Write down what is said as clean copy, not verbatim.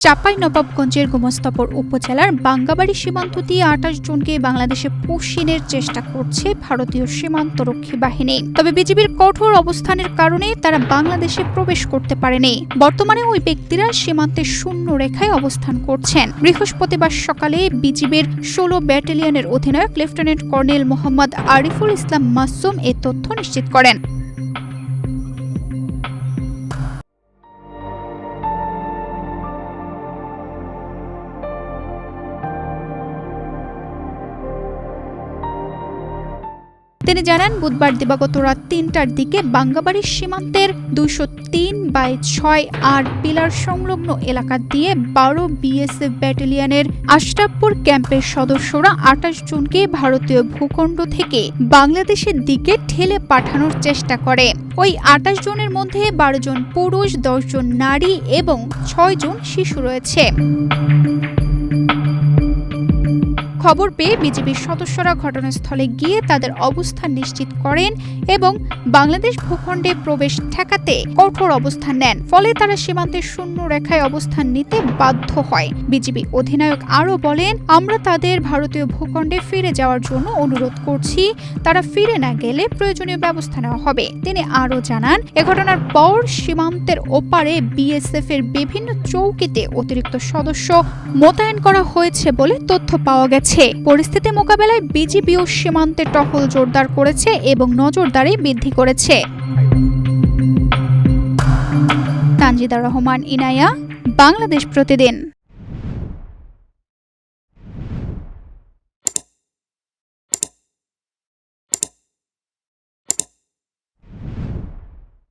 চাঁপাইনবাবগঞ্জের গোমস্তাপুর উপজেলার বাঙ্গাবাড়ী সীমান্ত দিয়ে ২৮ জনকে বাংলাদেশে পুষিনের চেষ্টা করছে ভারতীয় সীমান্তরক্ষী বাহিনী। তবে বিজিবির কঠোর অবস্থানের কারণে তারা বাংলাদেশে প্রবেশ করতে পারেনি। বর্তমানে ওই ব্যক্তিরা সীমান্তে শূন্য রেখায় অবস্থান করছেন। বৃহস্পতিবার সকালে বিজিবির ১৬ ব্যাটালিয়নের অধিনায়ক লেফটেন্যান্ট কর্নেল মোহাম্মদ আরিফুল ইসলাম মাসুম এ তথ্য নিশ্চিত করেন। তিনি জানান, বুধবার দিবাগত রাত ৩টার দিকে বাঙ্গাবাড়ী সীমান্তের ২০৩/৬ আর পিলার সংলগ্ন এলাকা দিয়ে ১২ বিএসএফ ব্যাটালিয়নের আশরাফপুর ক্যাম্পের সদস্যরা ২৮ জনকে ভারতীয় ভূখণ্ড থেকে বাংলাদেশের দিকে ঠেলে পাঠানোর চেষ্টা করে। ওই ২৮ জনের মধ্যে ১২ জন পুরুষ, ১০ জন নারী এবং ৬ জন শিশু রয়েছে। খবর পেয়ে বিজিবির সদস্যরা ঘটনাস্থলে গিয়ে তাদের অবস্থান নিশ্চিত করেন এবং বাংলাদেশ ভূখণ্ডে প্রবেশ ঠেকাতে কঠোর অবস্থান নেন। ফলে তারা সীমান্তের শূন্য রেখায় অবস্থান নিতে বাধ্য হয়। বিজিবি অধিনায়ক আরও বলেন, আমরা তাদের ভারতীয় ভূখণ্ডে ফিরে যাওয়ার জন্য অনুরোধ করছি। তারা ফিরে না গেলে প্রয়োজনীয় ব্যবস্থা নেওয়া হবে। তিনি আরও জানান, এ ঘটনার পর সীমান্তের ওপারে বিএসএফ এর বিভিন্ন চৌকিতে অতিরিক্ত সদস্য মোতায়েন করা হয়েছে বলে তথ্য পাওয়া গেছে। পরিস্থিতি মোকাবেলায় বিজিবিও সীমান্তে টহল জোরদার করেছে এবং নজরদারি বৃদ্ধি করেছে। তানজিদা রহমান, ইনায়া, বাংলাদেশ প্রতিদিন।